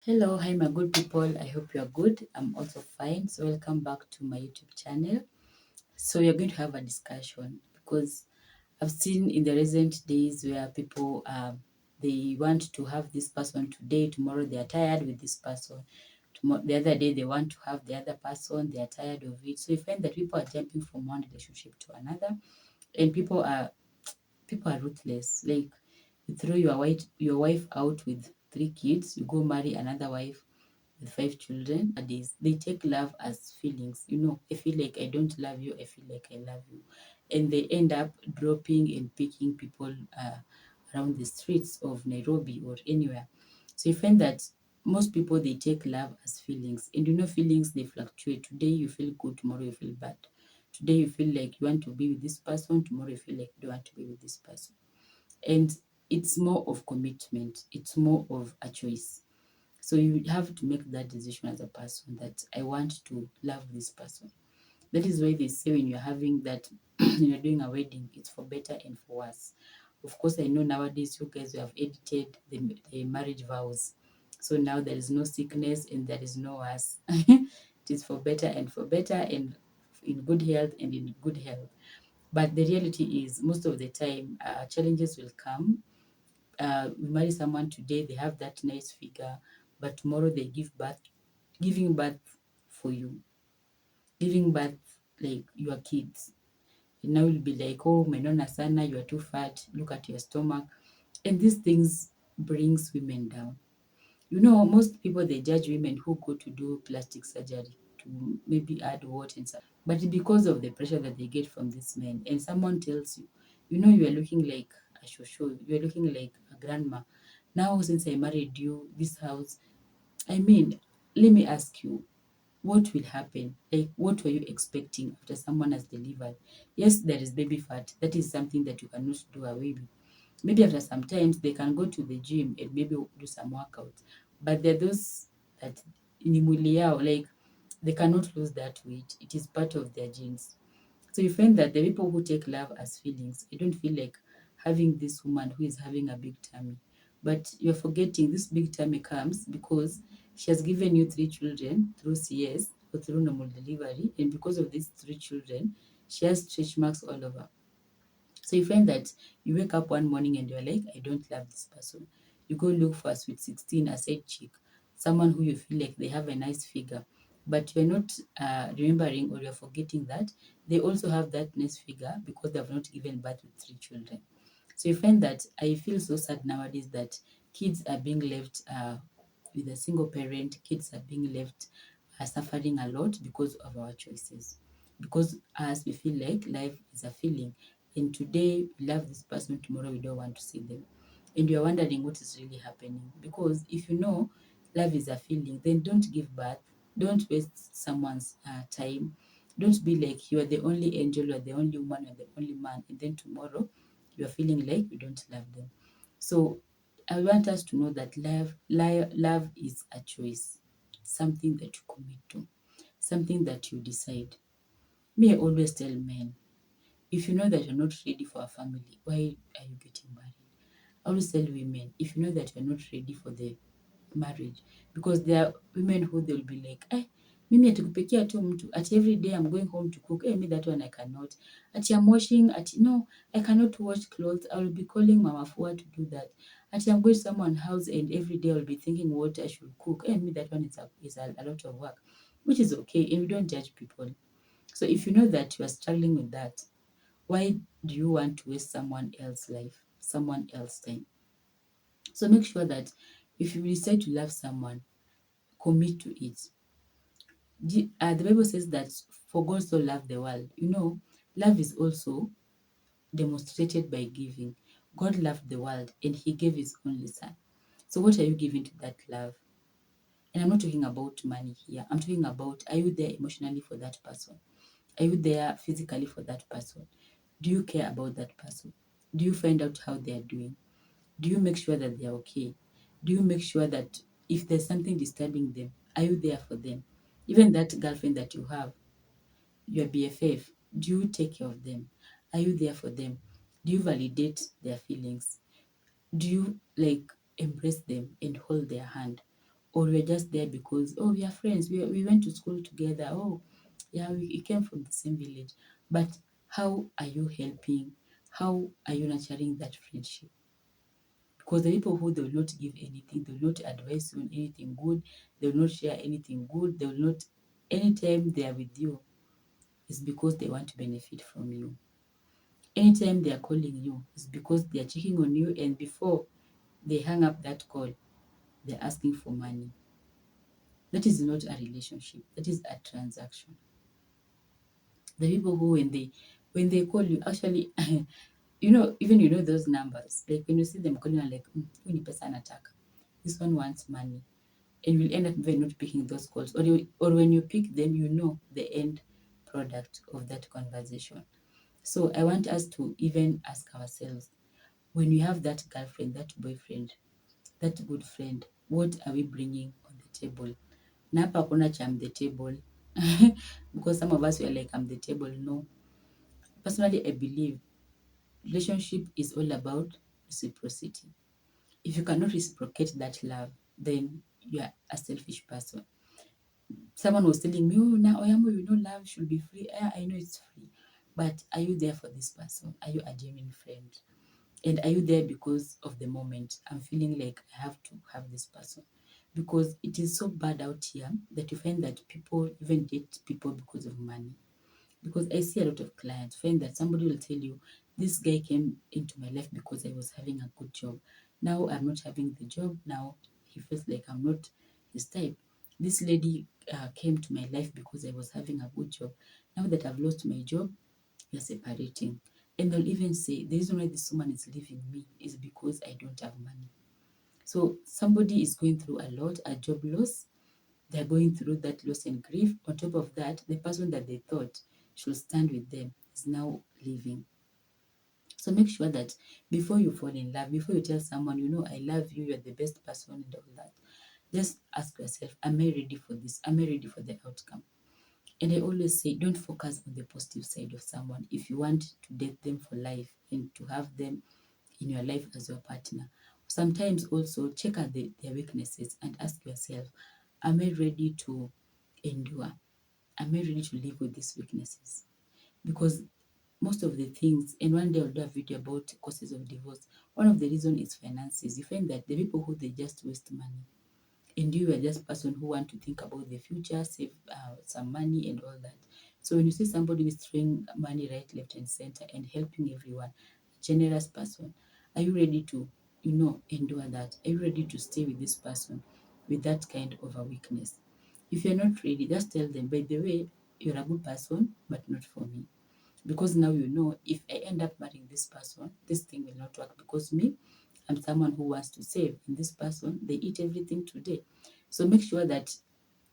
Hello, hi, my good people. I hope you are good. I'm also fine. So, welcome back to my YouTube channel. So, we are going to have a discussion because I've seen in the recent days where people they want to have this person today, tomorrow they are tired with this person. Tomorrow, the other day they want to have the other person, they are tired of it. So, you find that people are jumping from one relationship to another, and people are ruthless. Like you throw your wife out with 3 kids, you go marry another wife with 5 children. Nowadays, they take love as feelings. I feel like I don't love you, I feel like I love you. And they end up dropping and picking people around the streets of Nairobi or anywhere. So you find that most people they take love as feelings. And feelings they fluctuate. Today you feel good, tomorrow you feel bad. Today you feel like you want to be with this person, tomorrow you feel like you don't want to be with this person. And it's more of commitment, it's more of a choice. So you have to make that decision as a person that I want to love this person. That is why they say when you're having that, when you're doing a wedding, it's for better and for worse. Of course, I know nowadays you guys have edited the marriage vows. So now there is no sickness and there is no worse. It is for better and for better and in good health and in good health. But the reality is, most of the time, challenges will come. We marry someone today, they have that nice figure, but tomorrow they giving birth for you, giving birth like your kids. And now you'll be like, oh, menona sana, you are too fat, look at your stomach. And these things brings women down. Most people they judge women who go to do plastic surgery to maybe add what and stuff. But because of the pressure that they get from these men, and someone tells you, you are looking like a shosho, you are looking like a grandma. Now, since I married you, this house, I mean, let me ask you, what will happen? Like, what were you expecting after someone has delivered? Yes, there is baby fat. That is something that you cannot do away with. Maybe after some times they can go to the gym and maybe do some workouts. But there are those that in mwili yao, like they cannot lose that weight. It is part of their genes. So you find that the people who take love as feelings, you don't feel like having this woman who is having a big tummy. But you're forgetting this big tummy comes because she has given you 3 children through CS or through normal delivery. And because of these 3 children, she has stretch marks all over. So you find that you wake up one morning and you're like, I don't love this person. You go look for a sweet 16, a side chick, someone who you feel like they have a nice figure, but you're not remembering or you're forgetting that they also have that nice figure because they have not given birth with 3 children. So you find that I feel so sad nowadays that kids are being left with a single parent, kids are being left suffering a lot because of our choices. Because as we feel like life is a feeling, and today we love this person, tomorrow we don't want to see them. And you're wondering what is really happening. Because if you know love is a feeling, then don't give birth, don't waste someone's time. Don't be like you are the only angel, you are the only woman, you are the only man, and then tomorrow you are feeling like you don't love them. So I want us to know that love is a choice, something that you commit to, something that you decide. Me, I always tell men, if you know that you're not ready for a family, why are you getting married? I always tell women, if you know that you're not ready for the marriage, because there are women who they'll be like, mimi atikupikia tu mtu at every day I'm going home to cook. Me that one I cannot. At I'm washing at no, I cannot wash clothes. I will be calling Mama Fua to do that. At I'm going to someone's house and every day I'll be thinking what I should cook. Me that one is a lot of work, which is okay, and we don't judge people. So if you know that you are struggling with that, why do you want to waste someone else's life, someone else's time? So make sure that if you decide to love someone, commit to it. The Bible says that for God so loved the world. Love is also demonstrated by giving. God loved the world and he gave his only son. So what are you giving to that love? And I'm not talking about money here. I'm talking about, are you there emotionally for that person? Are you there physically for that person? Do you care about that person? Do you find out how they are doing? Do you make sure that they're okay? Do you make sure that if there's something disturbing them, are you there for them? Even that girlfriend that you have, your BFF, do you take care of them? Are you there for them? Do you validate their feelings? Do you like embrace them and hold their hand? or we're just there because, oh, we are friends, we went to school together, oh, yeah, we came from the same village. But how are you helping? How are you nurturing that friendship? Because the people who they will not give anything, they will not advise you on anything good, they will not share anything good, they will not, anytime they are with you, is because they want to benefit from you. Anytime they are calling you, is because they are checking on you, and before they hang up that call, they're asking for money. That is not a relationship, that is a transaction. The people who when they call you, actually, even those numbers, like when you see them calling, are like, huyu ni pesa anataka, this one wants money, and you'll end up even not picking those calls, or when you pick them, the end product of that conversation. So I want us to even ask ourselves, when we have that girlfriend, that boyfriend, that good friend, what are we bringing on the table? Na hapa hakuna cha I'm the table because some of us were like, I'm the table. No, personally, I believe relationship is all about reciprocity. If you cannot reciprocate that love, then you are a selfish person. Someone was telling me, oh, now Oyamo, love should be free. Yeah, I know it's free, but are you there for this person? Are you a genuine friend? And are you there because of the moment? I'm feeling like I have to have this person. Because it is so bad out here that you find that people even date people because of money. Because I see a lot of clients find that somebody will tell you, this guy came into my life because I was having a good job. Now I'm not having the job. Now he feels like I'm not his type. This lady came to my life because I was having a good job. Now that I've lost my job, we are separating. And they'll even say, the reason why this woman is leaving me is because I don't have money. So somebody is going through a lot, a job loss. They're going through that loss and grief. On top of that, the person that they thought should stand with them is now leaving. So make sure that before you fall in love, before you tell someone, I love you, you're the best person and all that, just ask yourself, am I ready for this? Am I ready for the outcome? And I always say, don't focus on the positive side of someone if you want to date them for life and to have them in your life as your partner. Sometimes also check out their weaknesses and ask yourself, am I ready to endure? Am I ready to live with these weaknesses? Because most of the things, and one day I'll do a video about causes of divorce. One of the reasons is finances. You find that the people who they just waste money, and you are just a person who want to think about the future, save some money and all that. So when you see somebody who's throwing money right, left, and center and helping everyone, a generous person, are you ready to, endure that? Are you ready to stay with this person with that kind of a weakness? If you're not ready, just tell them, by the way, you're a good person, but not for me. Because now if I end up marrying this person, this thing will not work because me, I'm someone who wants to save, and this person, they eat everything today. So make sure that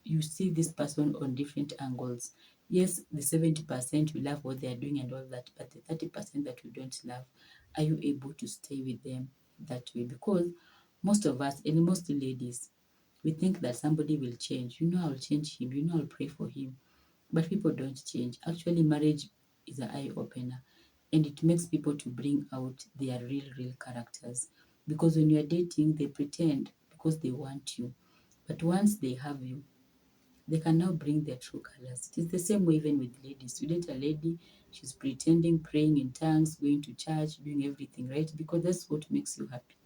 you see this person on different angles. Yes, the 70% you love what they are doing and all that, but the 30% that you don't love, are you able to stay with them that way? Because most of us, and most ladies, we think that somebody will change. I'll change him. I'll pray for him. But people don't change. Actually, marriage is an eye opener, and it makes people to bring out their real characters. Because when you're dating, they pretend because they want you. But once they have you, they can now bring their true colors. It is the same way even with ladies. You date a lady, she's pretending, praying in tongues, going to church, doing everything, right? Because that's what makes you happy.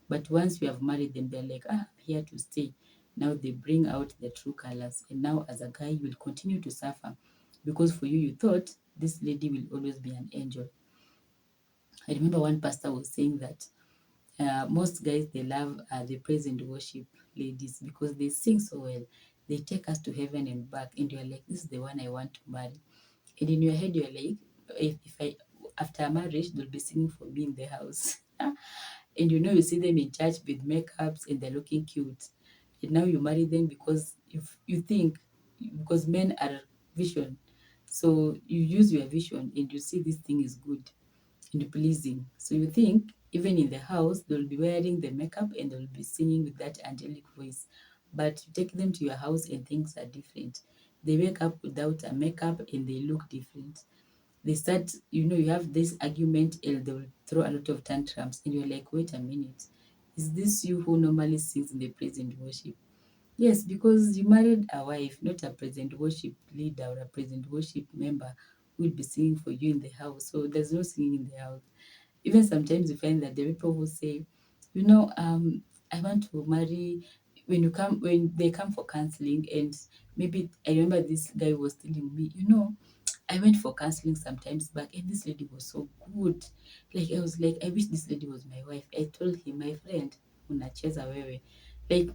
But once you have married them, they're like, I'm here to stay. Now they bring out the true colors. And now, as a guy, you will continue to suffer because for you, you thought this lady will always be an angel. I remember one pastor was saying that most guys, they love the praise and worship ladies because they sing so well. They take us to heaven and back, and you're like, this is the one I want to marry. And in your head, you're like, if I after marriage, they'll be singing for me in the house. And you see them in church with makeups and they're looking cute. And now you marry them because if you think, because men are vision. So you use your vision and you see this thing is good and pleasing. So you think even in the house they'll be wearing the makeup and they'll be singing with that angelic voice. But you take them to your house and things are different. They wake up without a makeup and they look different. They start, you have this argument and they'll throw a lot of tantrums and you're like, wait a minute, is this you who normally sings in the praise and worship? Yes, because you married a wife, not a present worship leader or a present worship member who will be singing for you in the house. So there's no singing in the house. Even sometimes you find that the people who say, you know, I want to marry, when they come for counseling, and maybe I remember this guy was telling me, I went for counseling sometimes back, and this lady was so good. Like, I was like, I wish this lady was my wife. I told him, my friend, unacheza wewe. Like,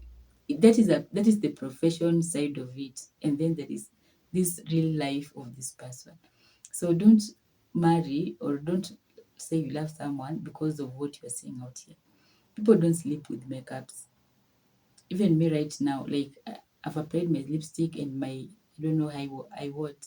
that is the profession side of it, and then there is this real life of this person. So don't marry, or don't say you love someone because of what you're seeing out here. People don't sleep with makeups. Even me right now, like, I've applied my lipstick and my, I don't know, I what,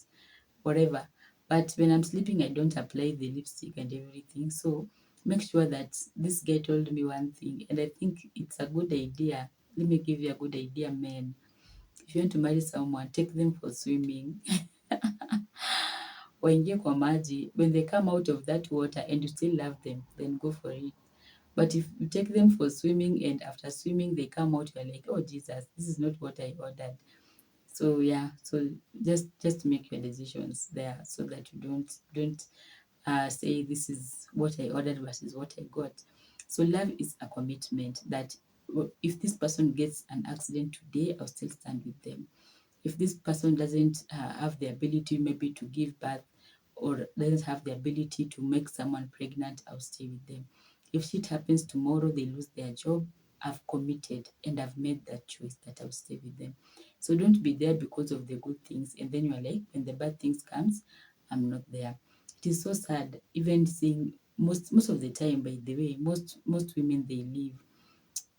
whatever. But when I'm sleeping, I don't apply the lipstick and everything. So make sure that this guy told me one thing, and I think it's a good idea. Let me give you a good idea, men. If you want to marry someone, take them for swimming. Waingie kwa maji. When they come out of that water and you still love them, then go for it. But if you take them for swimming and after swimming they come out, you're like, oh Jesus, this is not what I ordered. So yeah, so just make your decisions there, so that you don't say this is what I ordered versus what I got. So love is a commitment that, if this person gets an accident today, I'll still stand with them. If this person doesn't have the ability maybe to give birth, or doesn't have the ability to make someone pregnant, I'll stay with them. If shit happens tomorrow, they lose their job, I've committed and I've made that choice that I'll stay with them. So don't be there because of the good things, and then you're like, when the bad things comes, I'm not there. It is so sad, even seeing most of the time, by the way, most women, they leave.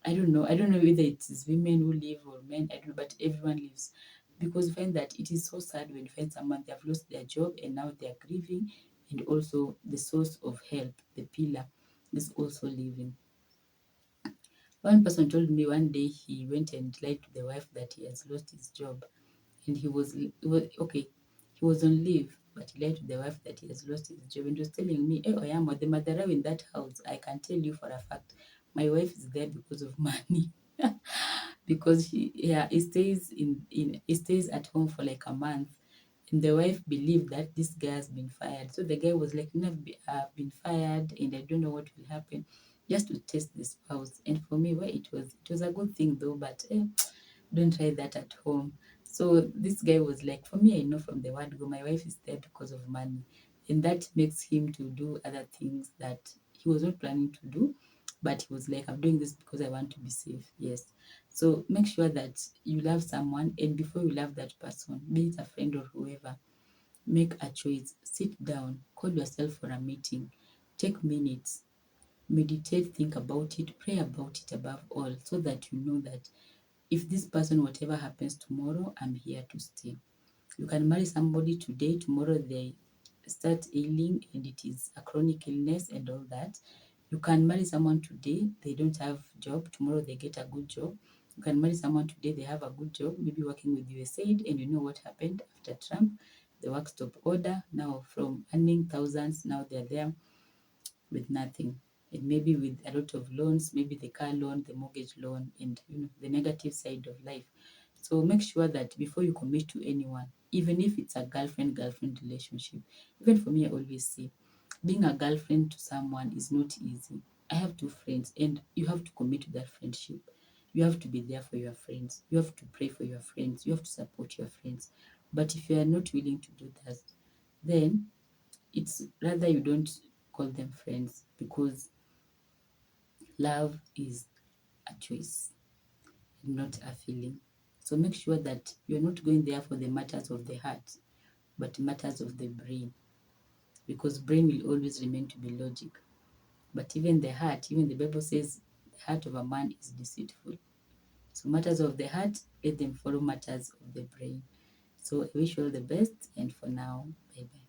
I don't know whether it is women who leave or men, I don't know, but everyone leaves. Because you find that it is so sad when you find someone, they have lost their job and now they are grieving, and also the source of help, the pillar, is also leaving. One person told me one day he went and lied to the wife that he has lost his job, and he was okay. He was on leave, but he lied to the wife that he has lost his job, and he was telling me, "Hey, Oyamo, the Madarao in that house, I can tell you for a fact, my wife is there because of money." Because he stays at home for like a month, and the wife believed that this guy has been fired. So the guy was like, "No, I've been fired, and I don't know what will happen," just to test the spouse. And for me, well, it was a good thing though, but don't try that at home. So this guy was like, for me, I know from the word go, my wife is there because of money. And that makes him to do other things that he was not planning to do. But he was like, I'm doing this because I want to be safe. Yes. So make sure that you love someone, and before you love that person, be it a friend or whoever, make a choice. Sit down, call yourself for a meeting, take minutes, meditate, think about it, pray about it above all, so that you know that if this person, whatever happens tomorrow, I'm here to stay. You can marry somebody today, tomorrow they start ailing and it is a chronic illness and all that. You can marry someone today, they don't have job, tomorrow they get a good job. You can marry someone today, they have a good job, maybe working with USAID, and you know what happened after Trump. The work stop order. Now from earning thousands, now they're there with nothing, and maybe with a lot of loans, maybe the car loan, the mortgage loan, and the negative side of life. So make sure that before you commit to anyone, even if it's a girlfriend relationship, even for me, I always say, being a girlfriend to someone is not easy. I have two friends, and you have to commit to that friendship. You have to be there for your friends, you have to pray for your friends, you have to support your friends. But if you are not willing to do that, then it's rather you don't call them friends, because love is a choice, not a feeling. So make sure that you're not going there for the matters of the heart, but matters of the brain, because brain will always remain to be logic. But even the heart, even the Bible says the heart of a man is deceitful. So matters of the heart, let them follow matters of the brain. So I wish you all the best, and for now, bye bye.